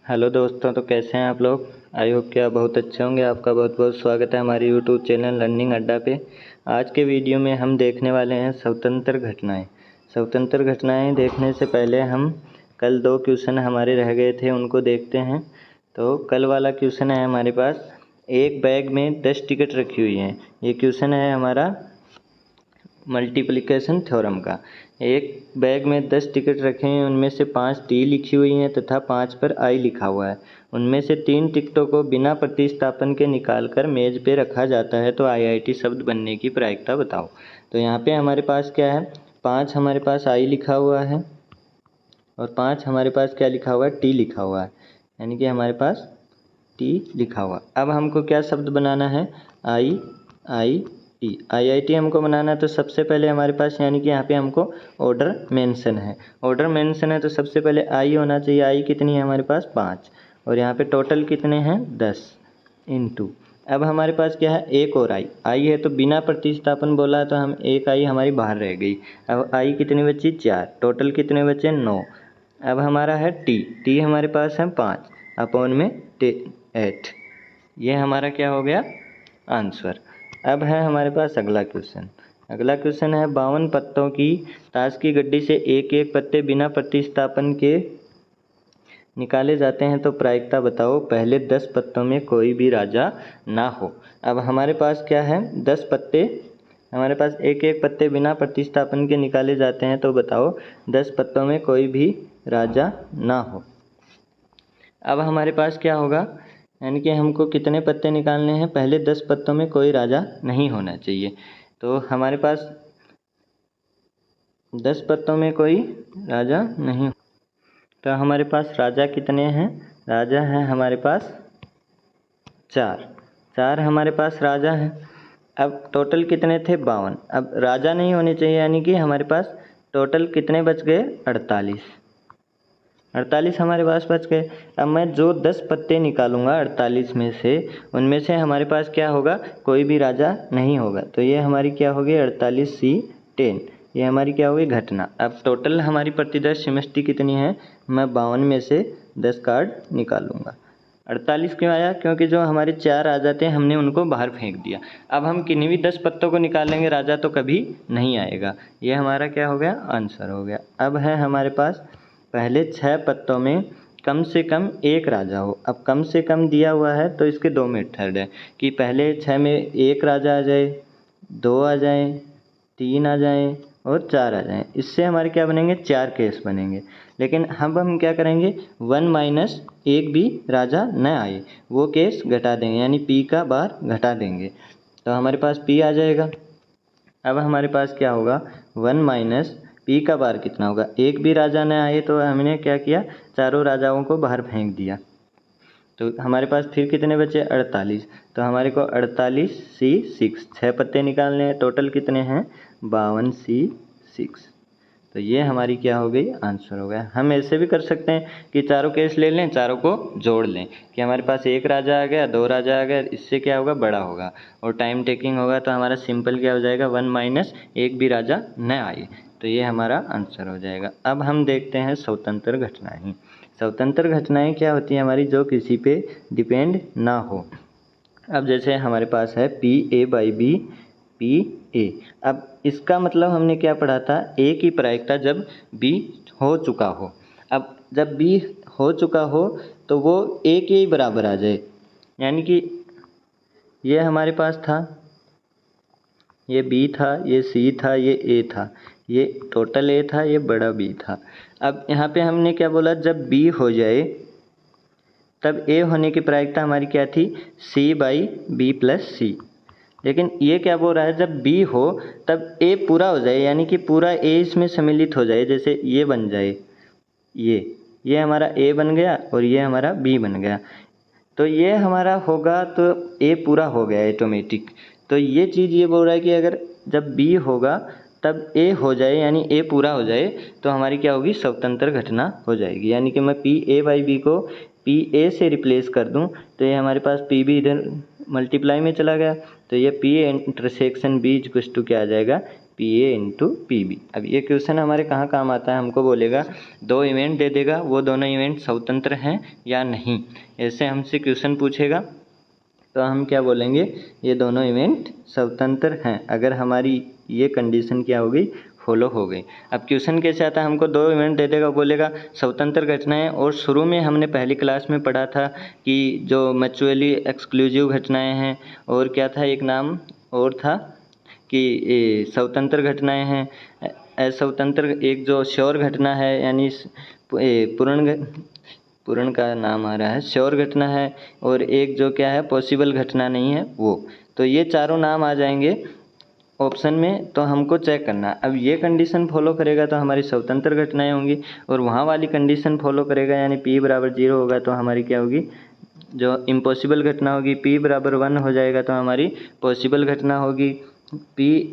Hello दोस्तों, तो कैसे हैं आप लोग। आई होप कि आप बहुत अच्छे होंगे। आपका बहुत बहुत स्वागत है हमारे यूट्यूब चैनल लर्निंग अड्डा पे। आज के वीडियो में हम देखने वाले हैं स्वतंत्र घटनाएं। स्वतंत्र घटनाएं देखने से पहले हम कल 2 क्वेश्चन हमारे रह गए थे, उनको देखते हैं। तो कल वाला क्वेश्चन है हमारे पास, एक बैग में 10 टिकट रखी हुई हैं। ये क्वेश्चन है हमारा मल्टीप्लिकेशन थ्योरम का। एक बैग में 10 टिकट रखे हैं, उनमें से 5 टी लिखी हुई हैं तथा 5 पर आई लिखा हुआ है। उनमें से 3 टिकटों को बिना प्रतिस्थापन के निकालकर मेज पे रखा जाता है तो आईआईटी शब्द बनने की प्रायिकता बताओ। तो यहाँ पे हमारे पास क्या है, 5 हमारे पास आई लिखा हुआ है और 5 हमारे पास क्या लिखा हुआ है, टी लिखा हुआ है, यानी कि हमारे पास टी लिखा हुआ। अब हमको क्या शब्द बनाना है, आई आई टी, आईआईटी हमको बनाना है। तो सबसे पहले हमारे पास यानी कि यहाँ पे हमको ऑर्डर मेंशन है, ऑर्डर मेंशन है तो सबसे पहले आई होना चाहिए। आई कितनी है हमारे पास, 5, और यहाँ पे टोटल कितने हैं, 10 इंटू। अब हमारे पास क्या है, एक और आई है तो बिना प्रतिस्थापन बोला है तो हम एक आई हमारी बाहर रह गई। अब आई कितनी बची, 4, टोटल कितने बचे, 9। अब हमारा है टी हमारे पास है 5 अपॉन में 8। ये हमारा क्या हो गया, आंसर। अब है हमारे पास अगला क्वेश्चन। अगला क्वेश्चन है, 52 पत्तों की ताश की गड्डी से एक एक पत्ते बिना प्रतिस्थापन के निकाले जाते हैं तो प्रायिकता बताओ। पहले 10 पत्तों में कोई भी राजा ना हो। अब हमारे पास क्या है, 10 पत्ते, हमारे पास एक एक पत्ते बिना प्रतिस्थापन के निकाले जाते हैं तो बताओ 10 पत्तों में कोई भी राजा ना हो। अब हमारे पास क्या होगा, यानी कि हमको कितने पत्ते निकालने हैं, पहले 10 पत्तों में कोई राजा नहीं होना चाहिए। तो हमारे पास 10 पत्तों में कोई राजा नहीं, तो हमारे पास राजा कितने हैं, राजा हैं हमारे पास 4 हमारे पास राजा हैं। अब टोटल कितने थे, 52। अब राजा नहीं होने चाहिए, यानी कि हमारे पास टोटल कितने बच गए, 48 हमारे पास बच गए। अब मैं जो 10 पत्ते निकालूंगा 48 में से, उनमें से हमारे पास क्या होगा, कोई भी राजा नहीं होगा। तो ये हमारी क्या होगी, 48C10, ये हमारी क्या होगी, घटना। अब टोटल हमारी प्रतिदर्श समष्टि कितनी है, मैं 52 में से 10 कार्ड निकालूंगा। 48 क्यों आया, क्योंकि जो हमारे 4 राजा थे हमने उनको बाहर फेंक दिया। अब हम किन्हीं भी 10 पत्तों को निकालेंगे, राजा तो कभी नहीं आएगा। ये हमारा क्या हो गया, आंसर हो गया। अब है हमारे पास, पहले 6 पत्तों में कम से कम एक राजा हो। अब कम से कम दिया हुआ है तो इसके 2 मेथड है कि पहले 6 में एक राजा आ जाए, 2 आ जाए, 3 आ जाए और 4 आ जाए। इससे हमारे क्या बनेंगे, 4 केस बनेंगे। लेकिन अब हम क्या करेंगे, 1 माइनस एक भी राजा न आए, वो केस घटा देंगे, यानी पी का बार घटा देंगे तो हमारे पास पी आ जाएगा। अब हमारे पास क्या होगा, 1 माइनस पी का बार कितना होगा, एक भी राजा न आए तो हमने क्या किया, चारों राजाओं को बाहर फेंक दिया। तो हमारे पास फिर कितने बचे, 48। तो हमारे को 48C6, 6 पत्ते निकालने हैं, टोटल कितने हैं, 52C6। तो ये हमारी क्या हो गई, आंसर हो गया। हम ऐसे भी कर सकते हैं कि चारों केस ले लें, चारों को जोड़ लें कि हमारे पास एक राजा आ गया, 2 राजा आ गया, इससे क्या होगा, बड़ा होगा और टाइम टेकिंग होगा। तो हमारा सिंपल क्या हो जाएगा, 1 माइनस एक भी राजा न आए, तो ये हमारा आंसर हो जाएगा। अब हम देखते हैं स्वतंत्र घटनाएं। स्वतंत्र घटनाएं क्या होती हैं हमारी, जो किसी पे डिपेंड ना हो। अब जैसे हमारे पास है PA/B PA। अब इसका मतलब हमने क्या पढ़ा था, A की प्रायिकता जब B हो चुका हो। अब जब B हो चुका हो तो वो A के ही बराबर आ जाए, यानी कि ये हमारे पास था, ये B था, ये C था, ये A था, ये टोटल A था, ये बड़ा B था। अब यहाँ पे हमने क्या बोला, जब B हो जाए तब A होने की प्रायिकता हमारी क्या थी, C/B+C। लेकिन ये क्या बोल रहा है, जब B हो तब A पूरा हो जाए, यानी कि पूरा A इसमें सम्मिलित हो जाए। जैसे ये बन जाए, ये हमारा A बन गया और ये हमारा B बन गया, तो ये हमारा होगा तो A पूरा हो गया ऑटोमेटिक। तो ये चीज़ ये बोल रहा है कि अगर जब B होगा तब A हो जाए, यानी A पूरा हो जाए, तो हमारी क्या होगी, स्वतंत्र घटना हो जाएगी। यानी कि मैं PA/B को PA से रिप्लेस कर दूं तो ये हमारे पास PB इधर मल्टीप्लाई में चला गया, तो ये P intersection B equals to क्या आ जाएगा, P A into P B. अब ये क्वेश्चन हमारे कहाँ काम आता है, हमको बोलेगा दो इवेंट दे देगा, वो दोनों इवेंट स्वतंत्र हैं या नहीं, ऐसे हमसे क्वेश्चन पूछेगा तो हम क्या बोलेंगे, ये दोनों इवेंट स्वतंत्र हैं अगर हमारी ये कंडीशन क्या होगी, फॉलो हो गई। अब क्वेश्चन कैसे आता है, हमको दो इवेंट दे देगा, बोलेगा स्वतंत्र घटनाएं, और शुरू में हमने पहली क्लास में पढ़ा था कि जो म्यूचुअली एक्सक्लूसिव घटनाएं हैं, और क्या था एक नाम और था कि स्वतंत्र घटनाएं हैं, अस्वतंत्र एक जो श्योर घटना है, यानी पूर्ण का नाम आ रहा है, श्योर घटना है, और एक जो क्या है पॉसिबल घटना नहीं है वो। तो ये चारों नाम आ जाएंगे ऑप्शन में, तो हमको चेक करना। अब ये कंडीशन फॉलो करेगा तो हमारी स्वतंत्र घटनाएं होंगी, और वहाँ वाली कंडीशन फॉलो करेगा यानी p बराबर 0 होगा तो हमारी क्या होगी, जो इम्पॉसिबल घटना होगी। p बराबर 1 हो जाएगा तो हमारी पॉसिबल घटना होगी। पी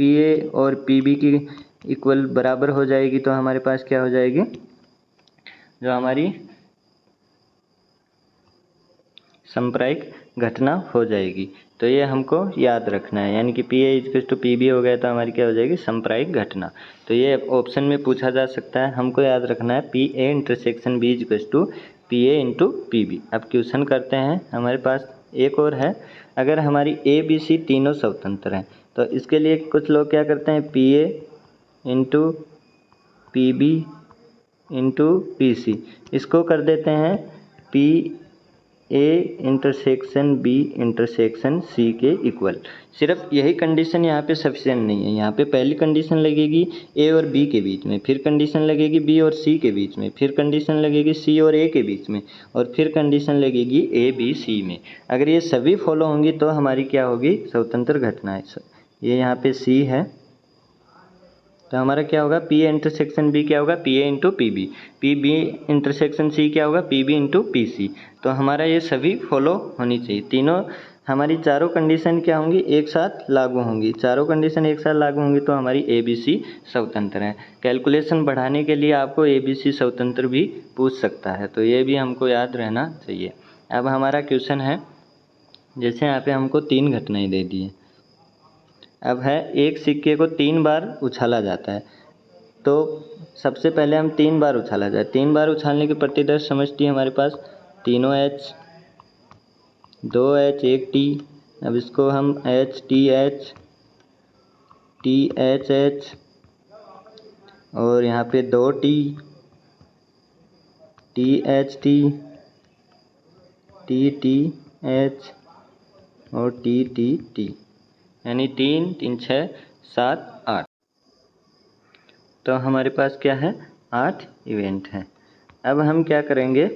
ए और पी बी की इक्वल बराबर हो जाएगी तो हमारे पास क्या हो जाएगी, जो हमारी सांप्रायिक घटना हो जाएगी। तो ये हमको याद रखना है, यानी कि P A equal to P B हो गया तो हमारी क्या हो जाएगी, सांप्रायिक घटना। तो ये ऑप्शन में पूछा जा सकता है, हमको याद रखना है P A intersection B equal to P A into P B. अब क्वेश्चन करते हैं, हमारे पास एक और है, अगर हमारी ए बी सी तीनों स्वतंत्र हैं तो इसके लिए कुछ लोग क्या करते हैं, P A into P B into P C, इसको कर देते हैं P A intersection B intersection C के इक्वल। सिर्फ यही कंडीशन यहाँ पे सफिशिएंट नहीं है, यहाँ पे पहली कंडीशन लगेगी ए और बी के बीच में, फिर कंडीशन लगेगी बी और सी के बीच में, फिर कंडीशन लगेगी सी और ए के बीच में, और फिर कंडीशन लगेगी ए बी सी में। अगर ये सभी फॉलो होंगी तो हमारी क्या होगी, स्वतंत्र घटना है। ये यहाँ पे सी है तो हमारा क्या होगा, पी ए इंटरसेक्शन बी क्या होगा, P A into P B, P B intersection C क्या होगा, P B into P C. तो हमारा ये सभी फॉलो होनी चाहिए, तीनों हमारी चारों कंडीशन क्या होंगी, एक साथ लागू होंगी। चारों कंडीशन एक साथ लागू होंगी तो हमारी ए बी सी स्वतंत्र है। कैलकुलेशन बढ़ाने के लिए आपको ए बी सी स्वतंत्र भी पूछ सकता है, तो ये भी हमको याद रहना चाहिए। अब हमारा क्वेश्चन है, जैसे यहाँ पे हमको 3 घटनाएं दे दी है। अब है एक सिक्के को 3 बार उछाला जाता है, तो सबसे पहले हम 3 बार उछाला जाए, 3 बार उछालने की प्रतिदर्श समझती है हमारे पास, तीनों एच, 2 एच 1 टी। अब इसको हम एच टी एच एच, और यहाँ पे 2 टी एच टी एच, और टी, यानी 3 3 6 7 8। तो हमारे पास क्या है, 8 इवेंट हैं। अब हम क्या करेंगे,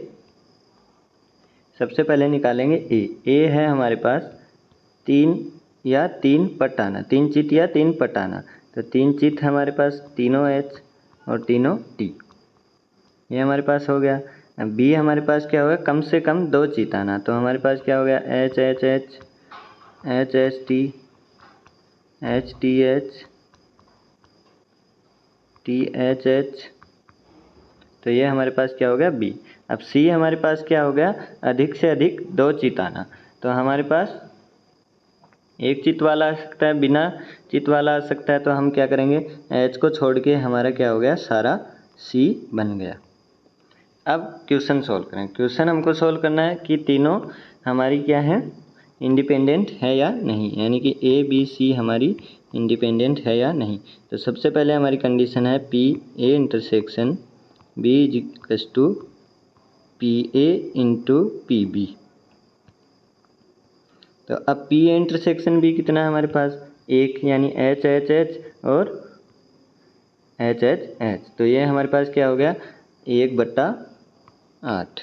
सबसे पहले निकालेंगे ए है हमारे पास 3 या 3 पटाना, 3 चित या 3 पटाना। तो 3 चित हमारे पास तीनों एच और तीनों टी, ये हमारे पास हो गया। अब बी हमारे पास क्या होगा, कम से कम 2 चित आना, तो हमारे पास क्या हो गया, H H H H H T H T H H, तो ये हमारे पास क्या हो गया बी। अब सी हमारे पास क्या हो गया, अधिक से अधिक 2 चित आना, तो हमारे पास एक चित वाला आ सकता है, बिना चित वाला आ सकता है, तो हम क्या करेंगे, एच को छोड़ के हमारा क्या हो गया, सारा सी बन गया। अब क्वेश्चन सॉल्व करें। क्वेश्चन हमको सॉल्व करना है कि तीनों हमारी क्या है, इंडिपेंडेंट है या नहीं, यानी कि ए बी सी हमारी इंडिपेंडेंट है या नहीं। तो सबसे पहले हमारी कंडीशन है P A intersection B is equal to P A into P B. तो अब पी ए इंटरसेक्शन बी कितना है हमारे पास, 1, यानी एच एच एच और एच एच एच, तो ये हमारे पास क्या हो गया, 1/8।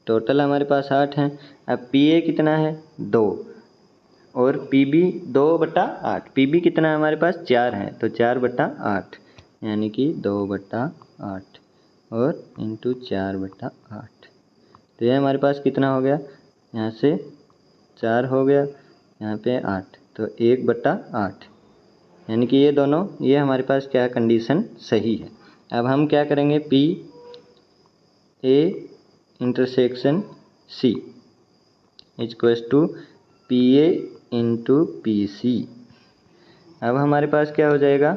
टोटल हमारे पास 8 हैं। अब पी ए कितना है, 2, और पी बी 2/8। पी बी कितना है हमारे पास, 4 है, तो 4/8, यानी कि 2/8 और इंटू 4/8। तो ये हमारे पास कितना हो गया, यहाँ से 4 हो गया, यहाँ पे 8, तो 1/8, यानी कि ये दोनों, ये हमारे पास क्या कंडीशन सही है। अब हम क्या करेंगे, P A intersection C equals to P A into P C. अब हमारे पास क्या हो जाएगा,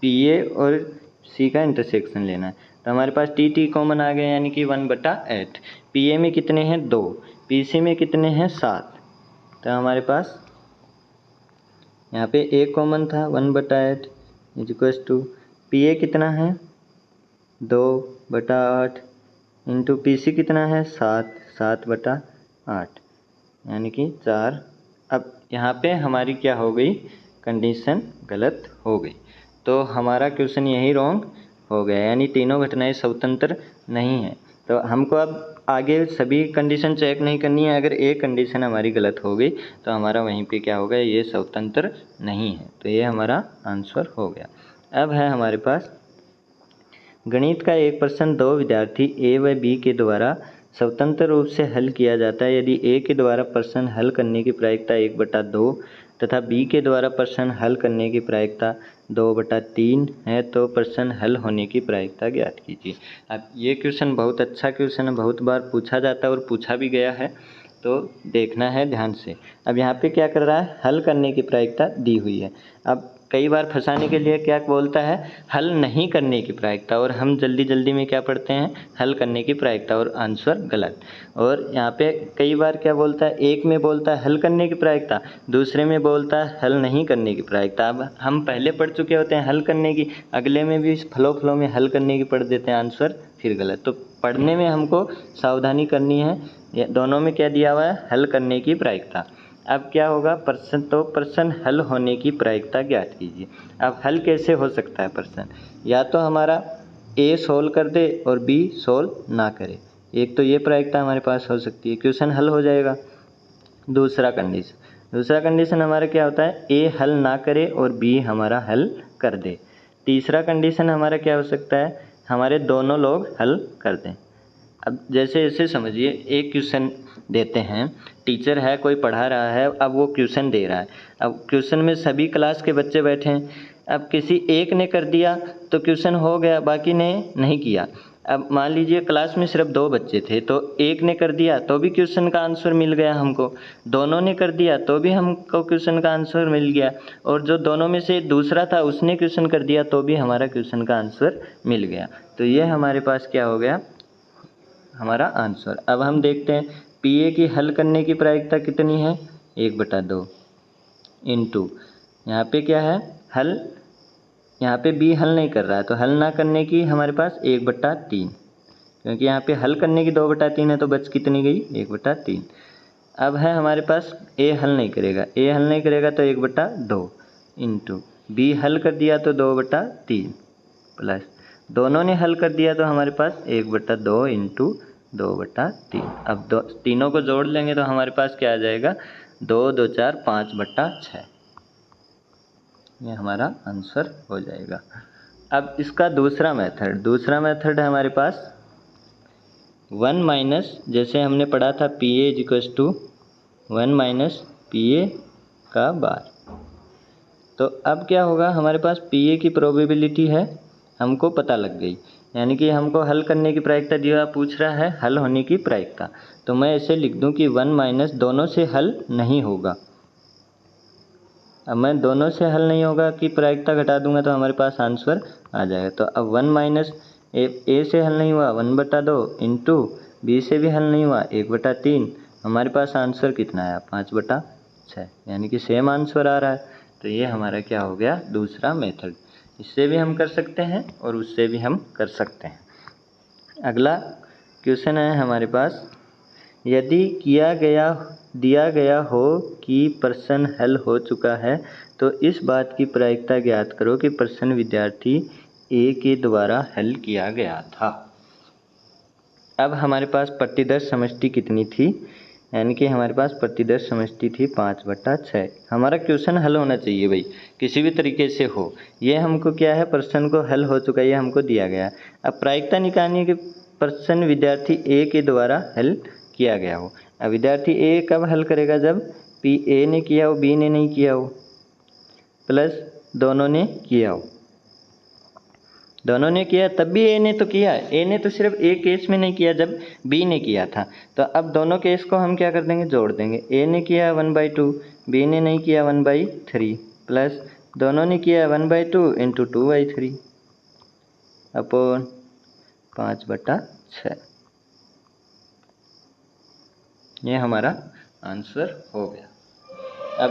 पी ए और सी का इंटरसेक्शन लेना है। तो हमारे पास टी टी कॉमन आ गया, यानी कि 1/8। पी ए में कितने हैं 2, पी सी में कितने हैं 7। तो हमारे पास यहाँ पे ए कॉमन था 1/8 is equals to P A कितना है 2/8 इंटू पी सी कितना है 7/8 यानी कि 4। अब यहाँ पे हमारी क्या हो गई, कंडीशन गलत हो गई, तो हमारा क्वेश्चन यही रॉन्ग हो गया, यानी तीनों घटनाएं स्वतंत्र नहीं है। तो हमको अब आगे सभी कंडीशन चेक नहीं करनी है, अगर एक कंडीशन हमारी गलत हो गई तो हमारा वहीं पे क्या होगा, ये स्वतंत्र नहीं है। तो ये हमारा आंसर हो गया। अब है हमारे पास गणित का एक प्रश्न दो विद्यार्थी ए व बी के द्वारा स्वतंत्र रूप से हल किया जाता है। यदि ए के द्वारा प्रश्न हल करने की प्रायिकता 1/2 तथा बी के द्वारा प्रश्न हल करने की प्रायिकता 2/3 है तो प्रश्न हल होने की प्रायिकता ज्ञात कीजिए। अब ये क्वेश्चन बहुत अच्छा क्वेश्चन है, बहुत बार पूछा जाता है और पूछा भी गया है, तो देखना है ध्यान से। अब यहाँ पे क्या कर रहा है, हल करने की प्रायिकता दी हुई है। अब कई बार फंसाने के लिए क्या बोलता है, हल नहीं करने की प्रायिकता, और हम जल्दी जल्दी में क्या पढ़ते हैं, हल करने की प्रायिकता, और आंसर गलत। और यहाँ पे कई बार क्या बोलता है, एक में बोलता है हल करने की प्रायिकता, दूसरे में बोलता है हल नहीं करने की प्रायिकता। अब हम पहले पढ़ चुके होते हैं हल करने की, अगले में भी फ्लो में हल करने की पढ़ देते हैं, आंसर फिर गलत। तो पढ़ने में हमको सावधानी करनी है। दोनों में क्या दिया हुआ है, हल करने की प्रायिकता। अब क्या होगा प्रश्न, तो प्रश्न हल होने की प्रायिकता ज्ञात कीजिए। अब हल कैसे हो सकता है प्रश्न, या तो हमारा ए सोल्व कर दे और बी सोल्व ना करे, एक तो ये प्रायिकता हमारे पास हो सकती है, क्वेश्चन हल हो जाएगा। दूसरा कंडीशन हमारा क्या होता है, ए हल ना करे और बी हमारा हल कर दे। तीसरा कंडीशन हमारा क्या हो सकता है, हमारे दोनों लोग हल कर दें। अब जैसे ऐसे समझिए, एक क्वेश्चन देते हैं, टीचर है कोई पढ़ा रहा है, अब वो क्वेश्चन दे रहा है। अब क्वेश्चन में सभी क्लास के बच्चे बैठे हैं, अब किसी एक ने कर दिया तो क्वेश्चन हो गया, बाकी ने नहीं किया। अब मान लीजिए क्लास में सिर्फ 2 बच्चे थे, तो एक ने कर दिया तो भी क्वेश्चन का आंसर मिल गया हमको, दोनों ने कर दिया तो भी हमको क्वेश्चन का आंसर मिल गया, और जो दोनों में से दूसरा था उसने क्वेश्चन कर दिया तो भी हमारा क्वेश्चन का आंसर मिल गया। तो ये हमारे पास क्या हो गया, हमारा आंसर। अब हम देखते हैं पी ए की हल करने की प्रायिकता कितनी है, 1/2 इंटू यहाँ पे क्या है हल, यहाँ पे बी हल नहीं कर रहा है तो हल ना करने की हमारे पास 1/3, क्योंकि यहाँ पे हल करने की 2/3 है तो बच कितनी गई, 1/3। अब है हमारे पास ए हल नहीं करेगा तो 1/2 इंटू बी हल कर दिया तो 2/3 प्लस दोनों ने हल कर दिया तो हमारे पास 1/2 इंटू 2/3। अब तीनों को जोड़ लेंगे तो हमारे पास क्या आ जाएगा, 2 2 4 5/6। ये हमारा आंसर हो जाएगा। अब इसका दूसरा मेथड है हमारे पास 1 माइनस, जैसे हमने पढ़ा था P A is equals to 1 minus P A का बार। तो अब क्या होगा, हमारे पास पी ए की प्रोबेबिलिटी है हमको पता लग गई, यानी कि हमको हल करने की प्रायिकता दिया, पूछ रहा है हल होने की प्रायिकता, तो मैं ऐसे लिख दूं कि 1 माइनस दोनों से हल नहीं होगा। अब मैं दोनों से हल नहीं होगा कि प्रायिकता घटा दूंगा तो हमारे पास आंसर आ जाएगा। तो अब 1 माइनस ए से हल नहीं हुआ 1/2 इंटू बी से भी हल नहीं हुआ 1/3, हमारे पास आंसर कितना आया 5/6, यानी कि सेम आंसर आ रहा है। तो ये हमारा क्या हो गया, दूसरा मेथड। इससे भी हम कर सकते हैं और उससे भी हम कर सकते हैं। अगला क्वेश्चन है हमारे पास, यदि दिया गया हो कि प्रश्न हल हो चुका है तो इस बात की प्रायिकता ज्ञात करो कि प्रश्न विद्यार्थी ए के द्वारा हल किया गया था। अब हमारे पास प्रतिदर्श समष्टि कितनी थी, यानी कि हमारे पास प्रतिदर्श समष्टि थी 5/6। हमारा क्वेश्चन हल होना चाहिए भाई, किसी भी तरीके से हो। ये हमको क्या है, प्रश्न को हल हो चुका है, ये हमको दिया गया। अब प्रायिकता निकालनी कि प्रश्न विद्यार्थी ए के द्वारा हल किया गया हो। अब विद्यार्थी ए कब हल करेगा, जब पी ए ने किया हो बी ने नहीं किया हो, प्लस दोनों ने किया हो। दोनों ने किया तब भी ए ने तो किया, ए ने तो सिर्फ एक केस में नहीं किया जब बी ने किया था। तो अब दोनों केस को हम क्या कर देंगे, जोड़ देंगे। ए ने किया 1/2, बी ने नहीं किया 1/3, प्लस दोनों ने किया 1/2 इंटू 2/3 अपॉन 5/6। ये हमारा आंसर हो गया। अब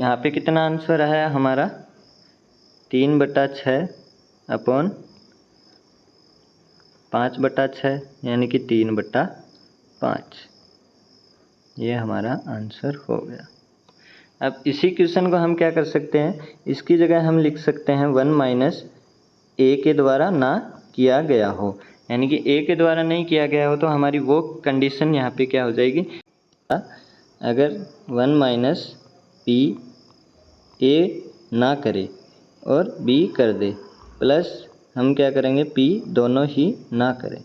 यहाँ पे कितना आंसर है हमारा 3/6 अपॉन 5/6 यानी कि 3/5। ये हमारा आंसर हो गया। अब इसी क्वेश्चन को हम क्या कर सकते हैं, इसकी जगह हम लिख सकते हैं 1 माइनस ए के द्वारा ना किया गया हो, यानी कि ए के द्वारा नहीं किया गया हो तो हमारी वो कंडीशन यहाँ पे क्या हो जाएगी, अगर 1 माइनस पी ए ना करे और बी कर दे प्लस हम क्या करेंगे पी दोनों ही ना करें,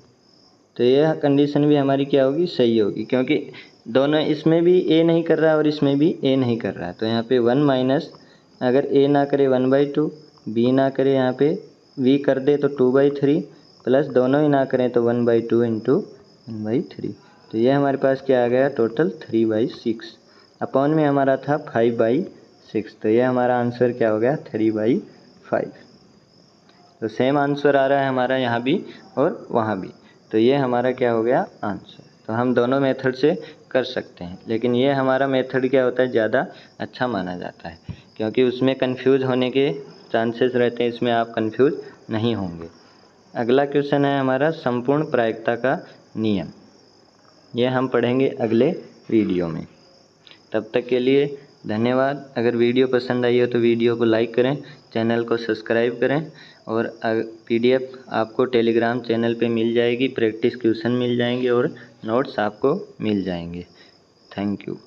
तो यह कंडीशन भी हमारी क्या होगी, सही होगी, क्योंकि दोनों इसमें भी ए नहीं कर रहा है और इसमें भी ए नहीं कर रहा है। तो यहाँ पे 1 माइनस अगर ए ना करे 1/2, बी ना करे यहाँ पे बी कर दे तो 2/3 प्लस दोनों ही ना करें तो 1/2 इंटू 1/3। तो ये हमारे पास क्या आ गया टोटल 3/6 अपॉन में हमारा था 5/6। तो ये हमारा आंसर क्या हो गया 3/5। तो सेम आंसर आ रहा है हमारा यहाँ भी और वहाँ भी। तो ये हमारा क्या हो गया आंसर। तो हम दोनों मेथड से कर सकते हैं, लेकिन ये हमारा मेथड क्या होता है ज़्यादा अच्छा माना जाता है, क्योंकि उसमें कंफ्यूज होने के चांसेस रहते हैं, इसमें आप कंफ्यूज नहीं होंगे। अगला क्वेश्चन है हमारा संपूर्ण प्रायिकता का नियम। यह हम पढ़ेंगे अगले वीडियो में। तब तक के लिए धन्यवाद। अगर वीडियो पसंद आई हो तो वीडियो को लाइक करें, चैनल को सब्सक्राइब करें और PDF आपको टेलीग्राम चैनल पे मिल जाएगी, प्रैक्टिस क्वेश्चन मिल जाएंगे और नोट्स आपको मिल जाएंगे। Thank you.